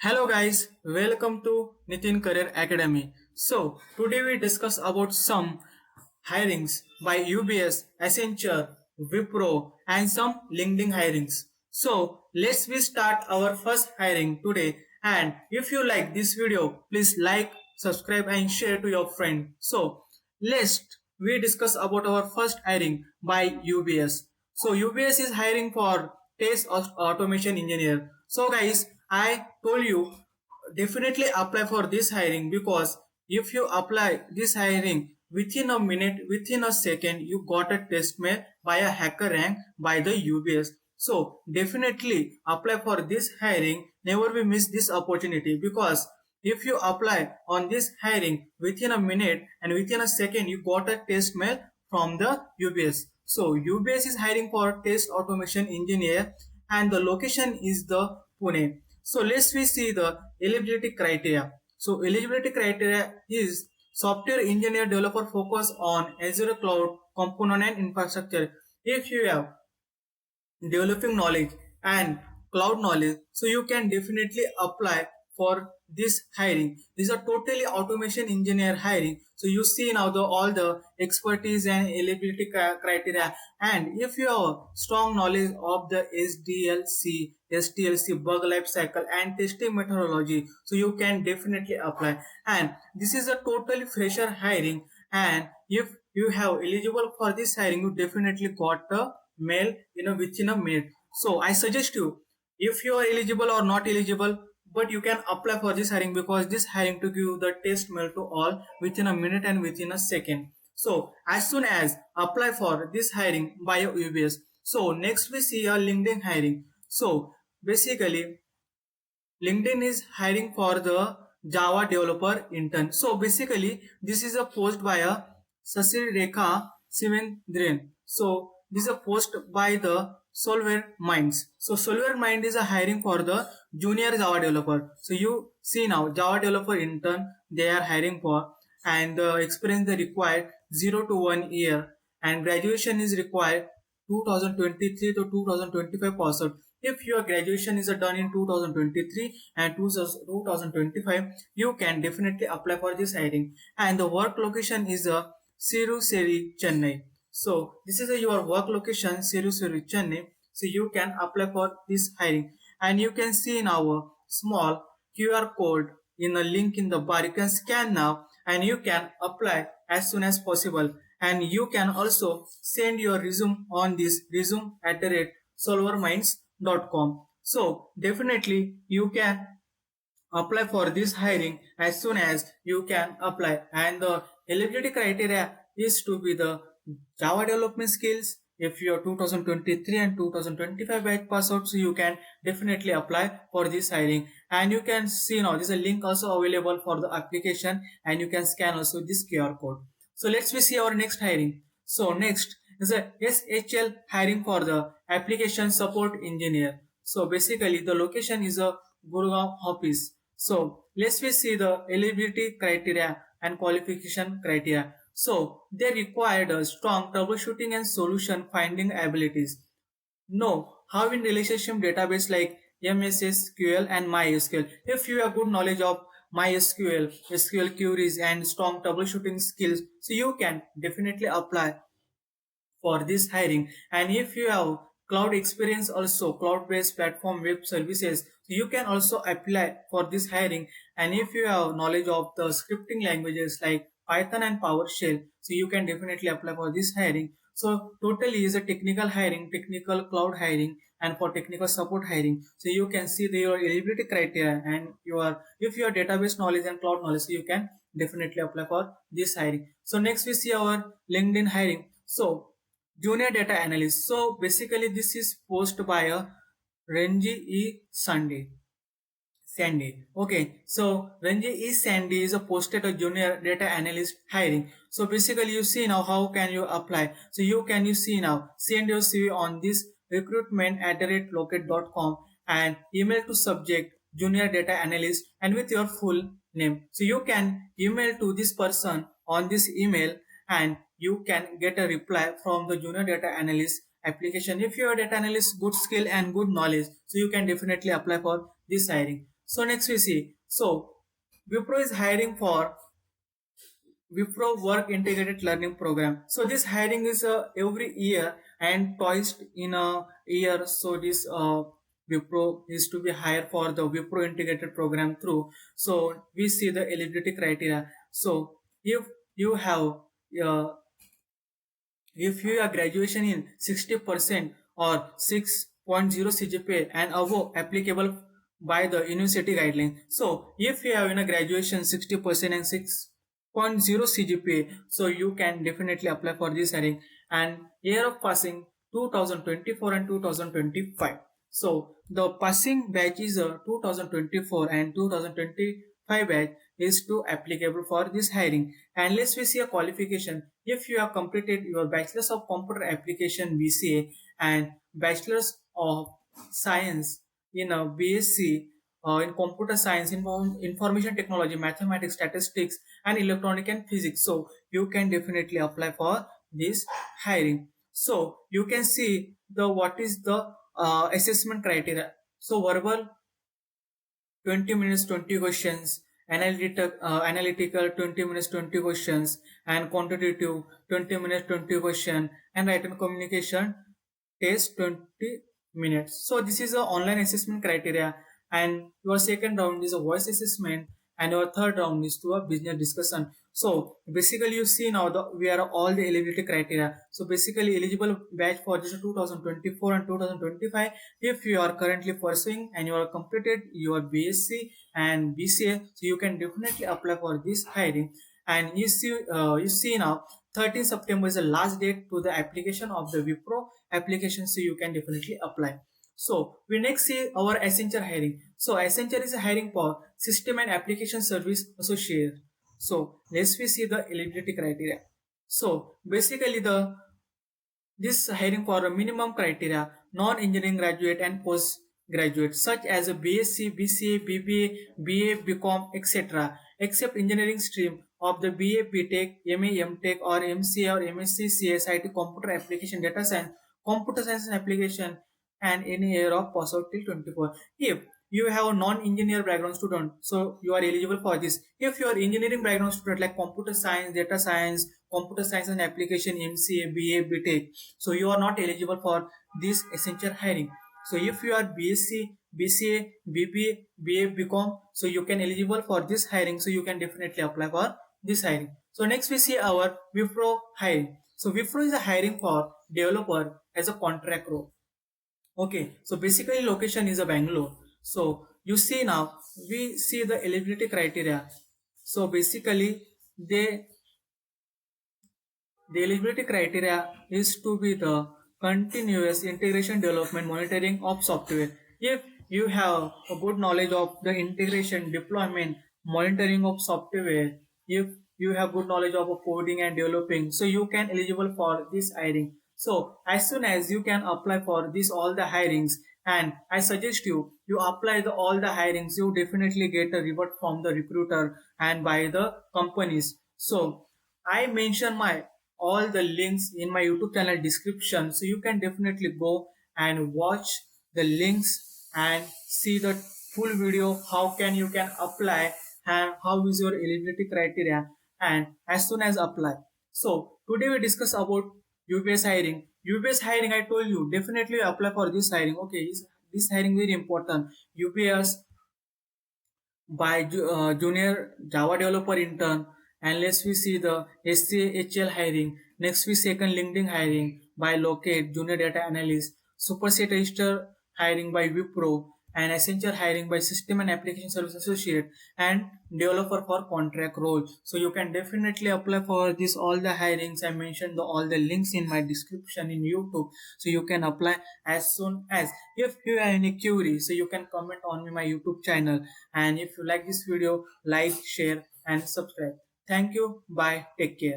Hello guys, welcome to Nitin Career Academy. So today we discuss about some hirings by UBS, Accenture, Wipro and some LinkedIn hirings. So let's we start our first hiring today, and if you like this video, please like, subscribe and share to your friend. So let's we discuss about our first hiring by UBS. So UBS is hiring for test automation engineer. So guys, I told you definitely apply for this hiring, because if you apply this hiring within a minute, within a second, you got a test mail by a hacker rank by the UBS. So definitely apply for this hiring. Never be miss this opportunity, because if you apply on this hiring within a minute and within a second, you got a test mail from the UBS. So UBS is hiring for test automation engineer and the location is the Pune. So let's we see the eligibility criteria. So eligibility criteria is software engineer developer focus on Azure cloud component and infrastructure. If you have developing knowledge and cloud knowledge, so you can definitely apply for this hiring. These are totally automation engineer hiring. So you see now the all the expertise and eligibility criteria, and if you have strong knowledge of the SDLC bug life cycle and testing methodology, so you can definitely apply. And this is a totally fresher hiring, and if you have eligible for this hiring, you definitely got a mail within a minute. So I suggest you, if you are eligible or not eligible, but you can apply for this hiring, because this hiring to give the test mail to all within a minute and within a second. So as soon as apply for this hiring by UBS. So next we see a LinkedIn hiring. So basically LinkedIn is hiring for the Java developer intern. So basically, this is a post by a Sasir Rekha Sivendran. So this is a post by the Solver Minds. So Solver Mind is a hiring for the junior Java developer. So you see now Java developer intern they are hiring for, and the experience they require 0 to 1 year, and graduation is required 2023 to 2025 pass out. If your graduation is done in 2023 and 2025, you can definitely apply for this hiring. And the work location is a Siruseri, Chennai. So this is your work location, Siruseri, Chennai. So you can apply for this hiring, and you can see in our small QR code in a link in the bar. You can scan now and you can apply as soon as possible. And you can also send your resume on this resume at the rate solverminds.com. So definitely you can apply for this hiring as soon as you can apply. And the eligibility criteria is to be the Java development skills. If you are 2023 and 2025 batch pass out, so you can definitely apply for this hiring. And you can see now there's a link also available for the application, and you can scan also this QR code. So let's we see our next hiring. So next is a SHL hiring for the application support engineer. So basically the location is a Gurgaon office. So let's we see the eligibility criteria and qualification criteria. So they required a strong troubleshooting and solution finding abilities. No, how in relationship database like MS SQL and MySQL. If you have good knowledge of MySQL, SQL queries and strong troubleshooting skills, so you can definitely apply for this hiring. And if you have cloud experience, also cloud based platform web services, so you can also apply for this hiring. And if you have knowledge of the scripting languages like Python and PowerShell, so you can definitely apply for this hiring. So totally is a technical hiring, technical cloud hiring, and for technical support hiring. So you can see your eligibility criteria and your if your database knowledge and cloud knowledge, so you can definitely apply for this hiring. So next we see our LinkedIn hiring. So junior data analyst. So basically this is posted by a Renji E. Sandy. Okay, so Renji E. Sandy is a posted a junior data analyst hiring. So basically you see now how can you apply. So you see now send your CV on this recruitment at the rate locate.com and email to subject junior data analyst and with your full name. So you can email to this person on this email, and you can get a reply from the junior data analyst application. If you are data analyst good skill and good knowledge, so you can definitely apply for this hiring. So next we see. So Wipro is hiring for Wipro Work Integrated Learning Program. So this hiring is every year and twice in a year. So this Wipro is to be hired for the Wipro Integrated Program through. So we see the eligibility criteria. So you have uh, if you are graduation in 60% or 6.0 CGPA and above applicable by the university guideline. So if you have in a graduation 60% and 6.0 CGPA, so you can definitely apply for this hiring. And year of passing 2024 and 2025. So the passing batch is 2024 and 2025 batch is to applicable for this hiring. And let's we see a qualification. If you have completed your bachelor's of computer application BCA and bachelor's of science in a BSc in computer science, information technology, mathematics, statistics, and electronic and physics, so you can definitely apply for this hiring. So you can see the what is the assessment criteria. So verbal 20 minutes 20 questions, analytical 20 minutes 20 questions, and quantitative 20 minutes 20 question, and written communication test 20 minutes. So this is a online assessment criteria, and your second round is a voice assessment, and your third round is to a business discussion. So basically you see now we are all the eligibility criteria. So basically eligible batch for this 2024 and 2025. If you are currently pursuing and you are completed your BSc and BCA, so you can definitely apply for this hiring. And you see now 13 September is the last date to the application of the Wipro application, so you can definitely apply. So we next see our Accenture hiring. So Accenture is hiring for system and application service associate. So let's we see the eligibility criteria. So basically this hiring for a minimum criteria, non-engineering graduate and postgraduate such as a BSc, BCA, BBA, BA, BCom, etc. except engineering stream of the BA, BTech, MA, MTech or MCA or MSc, CSIT, computer application, data science, computer science and application, and any year of pass out till 24. If you have a non-engineer background student, so you are eligible for this. If you are engineering background student like computer science, data science, computer science and application, MCA, BA, BTech, so you are not eligible for this essential hiring. So if you are BSc, BCA, BBA, BA, BCom, so you can eligible for this hiring, so you can definitely apply for this hiring. So next we see our Wipro hiring. So Wipro is a hiring for developer as a contract role. Okay, so basically location is a Bangalore. So you see now we see the eligibility criteria. So basically they the eligibility criteria is to be the continuous integration development monitoring of software. If you have a good knowledge of the integration, deployment, monitoring of software, if you have good knowledge of coding and developing, so you can eligible for this hiring. So as soon as you can apply for this all the hirings, and I suggest you apply the all the hirings, you definitely get a reward from the recruiter and by the companies. So I mention my all the links in my YouTube channel description, so you can definitely go and watch the links and see the full video how can you can apply and how is your eligibility criteria, and as soon as apply. So today we discuss about UBS hiring. UBS hiring, I told you definitely apply for this hiring. Okay, this hiring very important. UBS by junior Java developer intern, and let's we see the SCHL hiring. Next we second LinkedIn hiring by Locate junior data analyst, Superset register hiring by Wipro, and Accenture hiring by system and application service associate and developer for contract role. So you can definitely apply for this all the hirings. I mentioned all the links in my description in YouTube, so you can apply as soon as. If you have any query, so you can comment on my YouTube channel, and if you like this video, like, share and subscribe. Thank you. Bye. Take care.